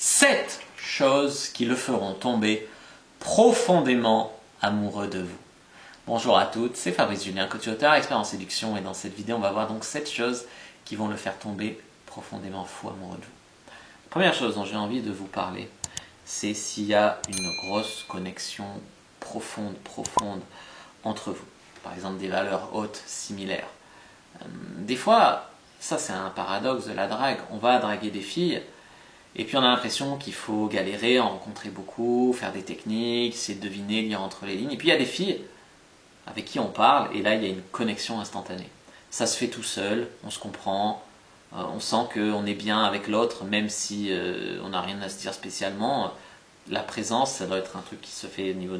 7 choses qui le feront tomber profondément amoureux de vous. Bonjour à toutes, c'est Fabrice Julien, coach auteur, expert en séduction, et dans cette vidéo on va voir donc 7 choses qui vont le faire tomber profondément fou amoureux de vous. La première chose dont j'ai envie de vous parler, c'est s'il y a une grosse connexion profonde entre vous. Par exemple des valeurs hautes similaires. Des fois, ça c'est un paradoxe de la drague, on va draguer des filles et puis on a l'impression qu'il faut galérer, en rencontrer beaucoup, faire des techniques, essayer de deviner, lire entre les lignes. Et puis il y a des filles avec qui on parle et là il y a une connexion instantanée. Ça se fait tout seul, on se comprend, on sent qu'on est bien avec l'autre même si on n'a rien à se dire spécialement. La présence, ça doit être un truc qui se fait au niveau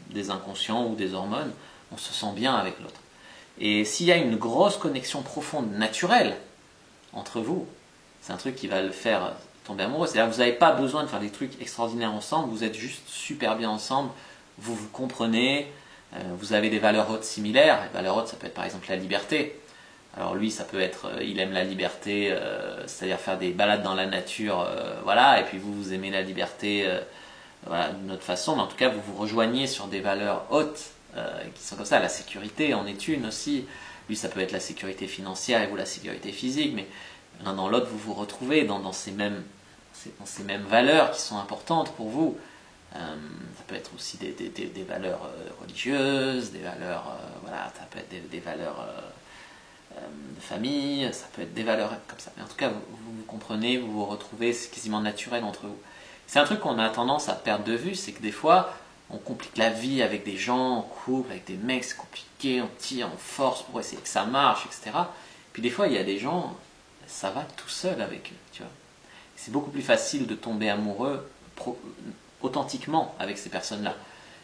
des inconscients ou des hormones. On se sent bien avec l'autre. Et s'il y a une grosse connexion profonde, naturelle, entre vous, c'est un truc qui va le faire tomber amoureux. C'est-à-dire que vous n'avez pas besoin de faire des trucs extraordinaires ensemble, vous êtes juste super bien ensemble, vous vous comprenez, vous avez des valeurs hautes similaires. Les valeurs hautes, ça peut être par exemple la liberté. Alors lui, ça peut être, il aime la liberté, c'est-à-dire faire des balades dans la nature, voilà, et puis vous aimez la liberté voilà, d'une autre façon, mais en tout cas, vous vous rejoignez sur des valeurs hautes qui sont comme ça. La sécurité en est une aussi. Lui, ça peut être la sécurité financière et vous la sécurité physique, mais l'un dans l'autre, vous vous retrouvez dans ces mêmes valeurs qui sont importantes pour vous. Ça peut être aussi des valeurs religieuses, des valeurs, voilà, ça peut être des valeurs de famille, ça peut être des valeurs comme ça. Mais en tout cas, vous comprenez, vous vous retrouvez, c'est quasiment naturel entre vous. C'est un truc qu'on a tendance à perdre de vue, c'est que des fois, on complique la vie avec des gens, en couple, avec des mecs, c'est compliqué, on tire, on force pour essayer que ça marche, etc. Puis des fois, il y a des gens, ça va tout seul avec eux, tu vois. C'est beaucoup plus facile de tomber amoureux authentiquement avec ces personnes-là.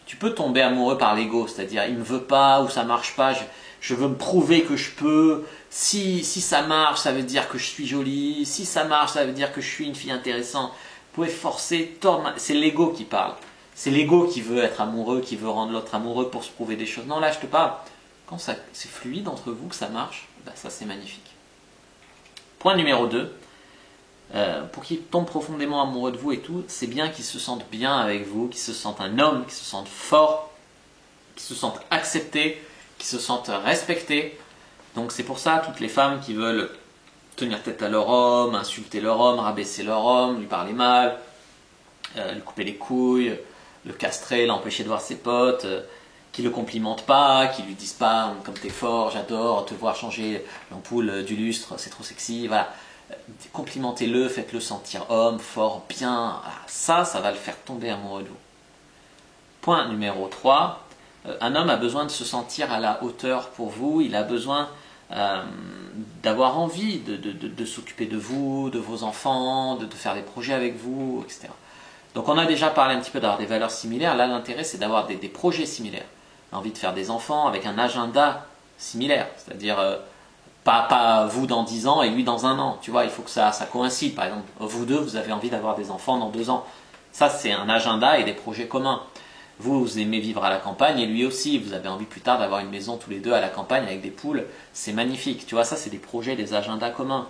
Tu peux tomber amoureux par l'ego, c'est-à-dire il ne me veut pas ou ça marche pas, je veux me prouver que je peux. Si ça marche, ça veut dire que je suis jolie. Si ça marche, ça veut dire que je suis une fille intéressante. Vous pouvez forcer, tordre, c'est l'ego qui parle. C'est l'ego qui veut être amoureux, qui veut rendre l'autre amoureux pour se prouver des choses. Non, là je te parle. Quand c'est fluide entre vous, que ça marche, ben ça c'est magnifique. Point numéro 2. Pour qu'il tombe profondément amoureux de vous et tout, c'est bien qu'il se sente bien avec vous, qu'il se sente un homme, qu'il se sente fort, qu'il se sente accepté, qu'il se sente respecté. Donc c'est pour ça, toutes les femmes qui veulent tenir tête à leur homme, insulter leur homme, rabaisser leur homme, lui parler mal, lui couper les couilles, le castrer, l'empêcher de voir ses potes, qui le complimentent pas, qui lui disent pas comme t'es fort, j'adore te voir changer l'ampoule du lustre, c'est trop sexy, voilà. Complimentez-le, faites-le sentir homme, fort, bien. Ça va le faire tomber amoureux de vous. Point numéro 3. Un homme a besoin de se sentir à la hauteur pour vous. Il a besoin d'avoir envie de s'occuper de vous, de vos enfants, de faire des projets avec vous, etc. Donc on a déjà parlé un petit peu d'avoir des valeurs similaires. Là, l'intérêt, c'est d'avoir des projets similaires. Envie de faire des enfants avec un agenda similaire. C'est-à-dire... Pas vous dans 10 ans et lui dans 1 an, tu vois, il faut que ça coïncide. Par exemple, vous deux, vous avez envie d'avoir des enfants dans 2 ans. Ça, c'est un agenda et des projets communs. Vous aimez vivre à la campagne et lui aussi. Vous avez envie plus tard d'avoir une maison tous les deux à la campagne avec des poules. C'est magnifique. Tu vois, ça, c'est des projets, des agendas communs.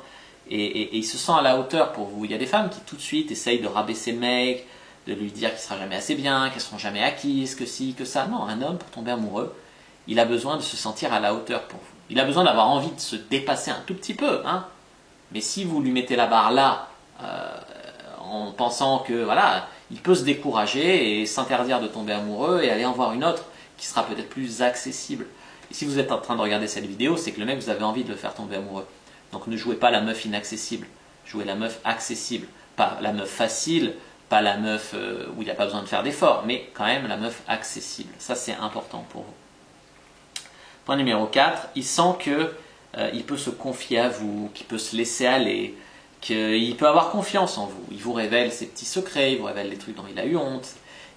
Et il se sent à la hauteur pour vous. Il y a des femmes qui tout de suite essayent de rabaisser le mec, de lui dire qu'il sera jamais assez bien, qu'elles ne seront jamais acquises, que ci, que ça. Non, un homme, pour tomber amoureux, il a besoin de se sentir à la hauteur pour vous. Il a besoin d'avoir envie de se dépasser un tout petit peu, hein. Mais si vous lui mettez la barre là, en pensant que voilà, il peut se décourager et s'interdire de tomber amoureux et aller en voir une autre qui sera peut-être plus accessible. Et si vous êtes en train de regarder cette vidéo, c'est que le mec, vous avez envie de le faire tomber amoureux. Donc ne jouez pas la meuf inaccessible, jouez la meuf accessible, pas la meuf facile, pas la meuf où il n'y a pas besoin de faire d'efforts, mais quand même la meuf accessible. Ça, c'est important pour vous. Point numéro 4, il sent qu'il peut se confier à vous, qu'il peut se laisser aller, qu'il peut avoir confiance en vous. Il vous révèle ses petits secrets, il vous révèle les trucs dont il a eu honte.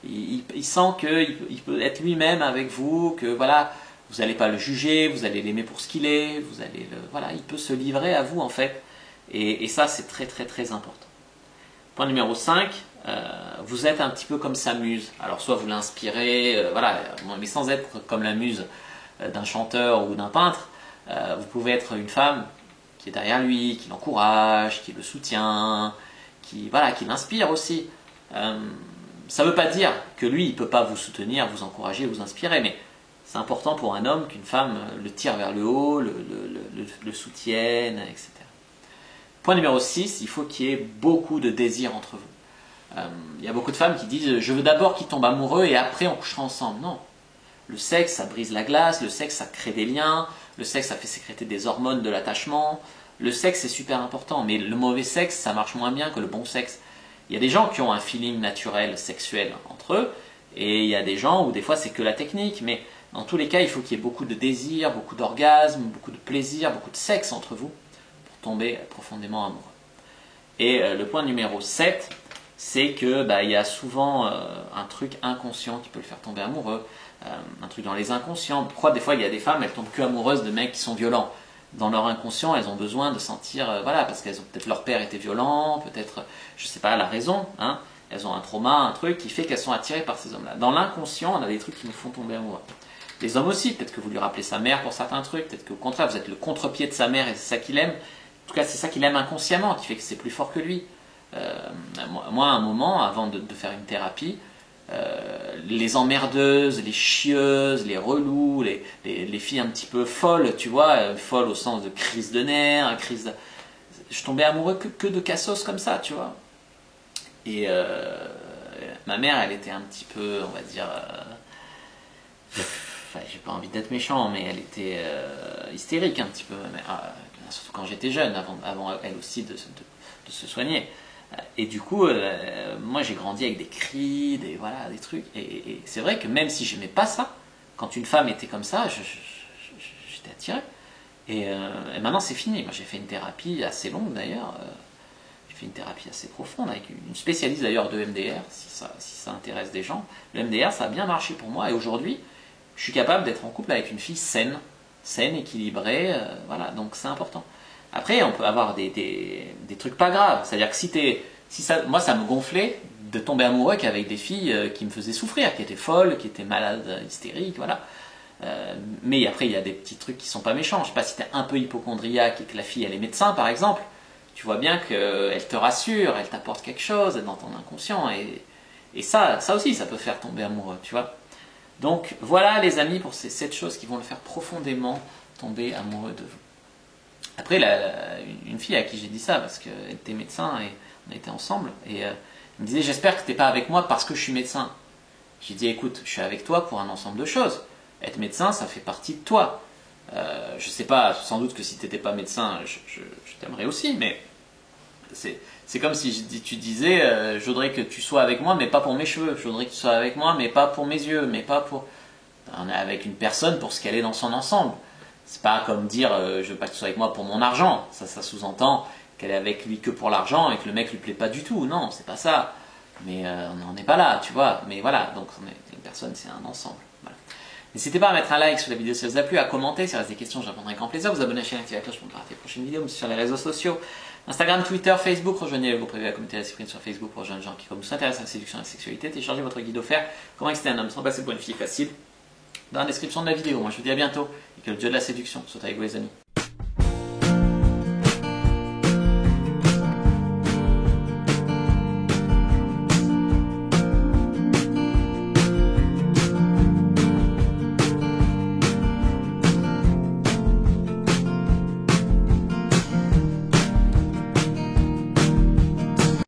Il sent qu'il peut être lui-même avec vous, que voilà, vous n'allez pas le juger, vous allez l'aimer pour ce qu'il est, voilà, il peut se livrer à vous en fait. Et ça, c'est très important. Point numéro 5, vous êtes un petit peu comme sa muse. Alors soit vous l'inspirez, voilà, mais sans être comme la muse d'un chanteur ou d'un peintre, vous pouvez être une femme qui est derrière lui, qui l'encourage, qui le soutient, voilà, qui l'inspire aussi. Ça ne veut pas dire que lui, il ne peut pas vous soutenir, vous encourager, vous inspirer, mais c'est important pour un homme qu'une femme le tire vers le haut, le soutienne, etc. Point numéro 6, il faut qu'il y ait beaucoup de désir entre vous. Il y a beaucoup de femmes qui disent « je veux d'abord qu'il tombe amoureux et après on couchera ensemble ». Non. Le sexe, ça brise la glace, le sexe, ça crée des liens, le sexe, ça fait sécréter des hormones de l'attachement. Le sexe, c'est super important, mais le mauvais sexe, ça marche moins bien que le bon sexe. Il y a des gens qui ont un feeling naturel, sexuel entre eux, et il y a des gens où des fois c'est que la technique, mais dans tous les cas, il faut qu'il y ait beaucoup de désir, beaucoup d'orgasme, beaucoup de plaisir, beaucoup de sexe entre vous pour tomber profondément amoureux. Et le point numéro 7, c'est que il y a souvent un truc inconscient qui peut le faire tomber amoureux, un truc dans les inconscients. Pourquoi des fois il y a des femmes, elles tombent que amoureuses de mecs qui sont violents? Dans leur inconscient, elles ont besoin de sentir, voilà, parce qu'elles ont peut-être leur père était violent, peut-être, je sais pas la raison, hein, elles ont un trauma, un truc qui fait qu'elles sont attirées par ces hommes-là. Dans l'inconscient, on a des trucs qui nous font tomber amoureux. Les hommes aussi, peut-être que vous lui rappelez sa mère pour certains trucs, peut-être qu'au contraire, vous êtes le contre-pied de sa mère et c'est ça qu'il aime. En tout cas, c'est ça qu'il aime inconsciemment, qui fait que c'est plus fort que lui. Moi, à un moment, avant de faire une thérapie, les emmerdeuses, les chieuses, les relous, les filles un petit peu folles, tu vois, folles au sens de crise de nerfs, je tombais amoureux que de cassos comme ça, tu vois. Et ma mère, elle était un petit peu, on va dire, j'ai pas envie d'être méchant, mais elle était hystérique un petit peu, surtout quand j'étais jeune, avant elle aussi de se soigner. Et du coup, moi j'ai grandi avec des cris, des trucs. Et c'est vrai que même si j'aimais pas ça, quand une femme était comme ça, j'étais attiré. Et maintenant c'est fini. Moi j'ai fait une thérapie assez longue d'ailleurs. J'ai fait une thérapie assez profonde avec une spécialiste d'ailleurs de MDR, si ça intéresse des gens. Le MDR, ça a bien marché pour moi. Et aujourd'hui, je suis capable d'être en couple avec une fille saine, équilibrée. Voilà, donc c'est important. Après, on peut avoir des trucs pas graves. C'est-à-dire que moi, ça me gonflait de tomber amoureux qu'avec des filles qui me faisaient souffrir, qui étaient folles, qui étaient malades, hystériques, voilà. Mais après, il y a des petits trucs qui sont pas méchants. Je sais pas si tu es un peu hypochondriaque et que la fille, elle est médecin, par exemple. Tu vois bien qu'elle te rassure, elle t'apporte quelque chose dans ton inconscient. Et ça aussi, ça peut faire tomber amoureux, tu vois. Donc, voilà, les amis, pour ces 7 choses qui vont le faire profondément tomber amoureux de vous. Après, une fille à qui j'ai dit ça, parce qu'elle était médecin et on était ensemble, et elle me disait « J'espère que tu n'es pas avec moi parce que je suis médecin. » J'ai dit « Écoute, je suis avec toi pour un ensemble de choses. Être médecin, ça fait partie de toi. Je sais pas, sans doute que si tu n'étais pas médecin, je t'aimerais aussi, mais c'est comme si tu disais je voudrais que tu sois avec moi, mais pas pour mes cheveux. Je voudrais que tu sois avec moi, mais pas pour mes yeux, mais pas pour... » On est avec une personne pour ce qu'elle est dans son ensemble. C'est pas comme dire je veux pas que tu sois avec moi pour mon argent. Ça sous-entend qu'elle est avec lui que pour l'argent et que le mec lui plaît pas du tout. Non, c'est pas ça. Mais on n'en est pas là, tu vois. Mais voilà, donc une personne, c'est un ensemble. Voilà. N'hésitez pas à mettre un like sur la vidéo si ça vous a plu, à commenter, si vous avez des questions, je répondrai avec grand plaisir. Vous abonner à la chaîne, activer la cloche pour ne pas rater les prochaines vidéos, sur les réseaux sociaux, Instagram, Twitter, Facebook. Rejoignez le groupe privé à la communauté de la discipline sur Facebook pour rejoindre les gens qui, comme vous, s'intéressent à la séduction et à la sexualité. Téléchargez votre guide offert Comment exciter un homme sans passer pour une fille facile dans la description de la vidéo. Moi je vous dis à bientôt et que le dieu de la séduction soit avec vous les amis.